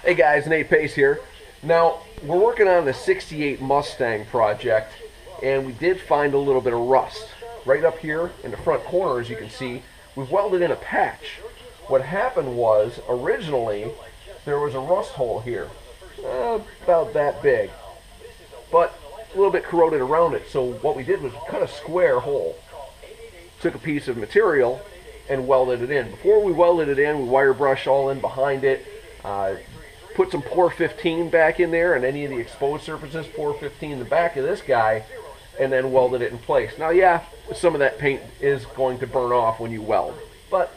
Hey guys, Nate Pace here. Now, we're working on the 68 Mustang project, and we did find a little bit of rust. Right up here in the front corner, as you can see, we've welded in a patch. What happened was, originally, there was a rust hole here, about that big, but a little bit corroded around it. So what we did was cut a square hole, took a piece of material, and welded it in. Before we welded it in, we wire brushed all in behind it, put some Pour 15 back in there and any of the exposed surfaces, Pour 15 in the back of this guy, and then welded it in place. Now, yeah, some of that paint is going to burn off when you weld, but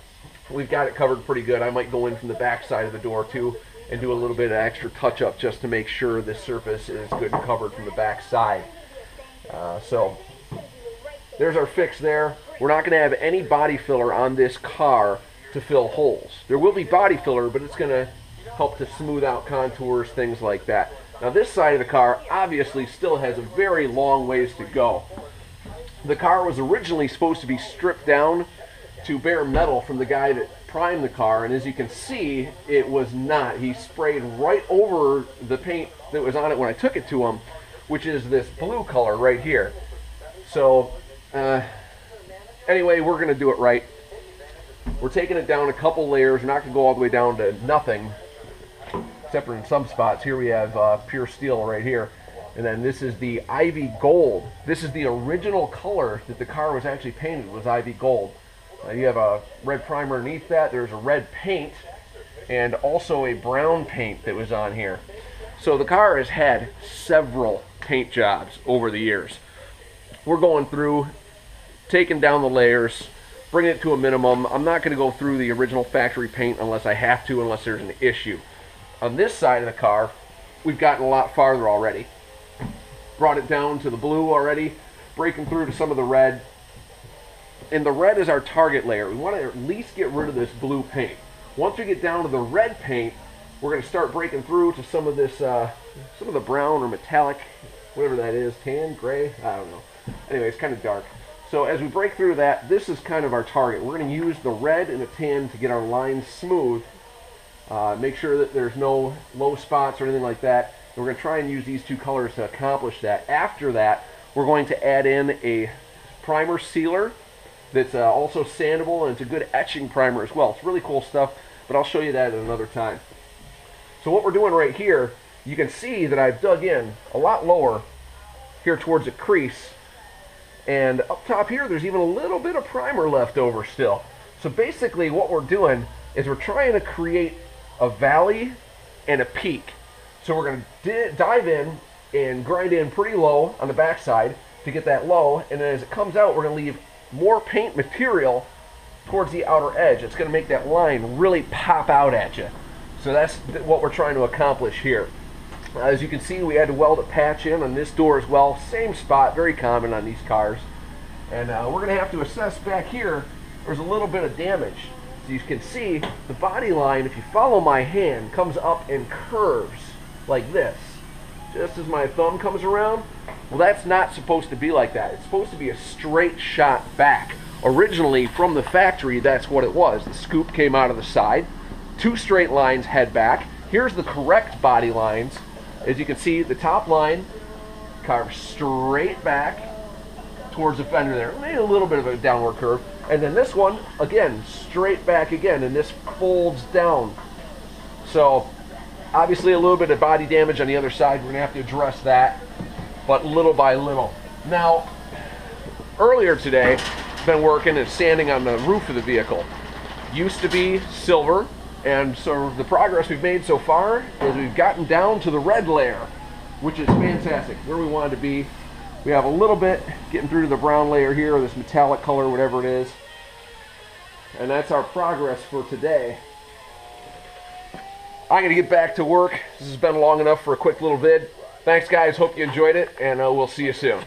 we've got it covered pretty good. I might go in from the back side of the door too and do a little bit of extra touch-up just to make sure this surface is good and covered from the back side. So there's our fix there. We're not going to have any body filler on this car to fill holes. There will be body filler, but it's going to help to smooth out contours, things like that. Now this side of the car obviously still has a very long ways to go. The car was originally supposed to be stripped down to bare metal from the guy that primed the car, and as you can see, it was not. He sprayed right over the paint that was on it when I took it to him, which is this blue color right here. So anyway, we're going to do it right. We're taking it down a couple layers. We're not going to go all the way down to nothing, except for in some spots. Here we have pure steel right here. And then this is the Ivy Gold. This is the original color that the car was actually painted, was Ivy Gold. You have a red primer underneath that. There's a red paint and also a brown paint that was on here. So the car has had several paint jobs over the years. We're going through, taking down the layers, bringing it to a minimum. I'm not going to go through the original factory paint unless I have to, unless there's an issue. On this side of the car, we've gotten a lot farther already. Brought it down to the blue already, breaking through to some of the red. And the red is our target layer. We want to at least get rid of this blue paint. Once we get down to the red paint, we're going to start breaking through to some of this, some of the brown or metallic, whatever that is, tan, gray, I don't know. Anyway, it's kind of dark. So as we break through that, this is kind of our target. We're going to use the red and the tan to get our lines smooth. Make sure that there's no low spots or anything like that. And we're going to try and use these two colors to accomplish that. After that, we're going to add in a primer sealer that's also sandable, and it's a good etching primer as well. It's really cool stuff, but I'll show you that at another time. So what we're doing right here, you can see that I've dug in a lot lower here towards the crease, and up top here there's even a little bit of primer left over still. So basically what we're doing is we're trying to create a valley and a peak. So we're going to dive in and grind in pretty low on the backside to get that low, and then as it comes out, we're going to leave more paint material towards the outer edge. It's going to make that line really pop out at you. So that's what we're trying to accomplish here. As you can see, we had to weld a patch in on this door as well. Same spot, very common on these cars. And we're going to have to assess back here. There's a little bit of damage. As you can see, the body line, if you follow my hand, comes up and curves like this. Just as my thumb comes around. Well, that's not supposed to be like that. It's supposed to be a straight shot back. Originally, from the factory, that's what it was. The scoop came out of the side. Two straight lines head back. Here's the correct body lines. As you can see, the top line carves straight back towards the fender there. Maybe a little bit of a downward curve. And then this one, again, straight back again, and this folds down. So, obviously a little bit of body damage on the other side. We're going to have to address that, but little by little. Now, earlier today, I've been working and sanding on the roof of the vehicle. Used to be silver, and so the progress we've made so far is we've gotten down to the red layer, which is fantastic, where we wanted to be. We have a little bit getting through to the brown layer here, or this metallic color, whatever it is. And that's our progress for today. I'm going to get back to work. This has been long enough for a quick little vid. Thanks, guys. Hope you enjoyed it, and we'll see you soon.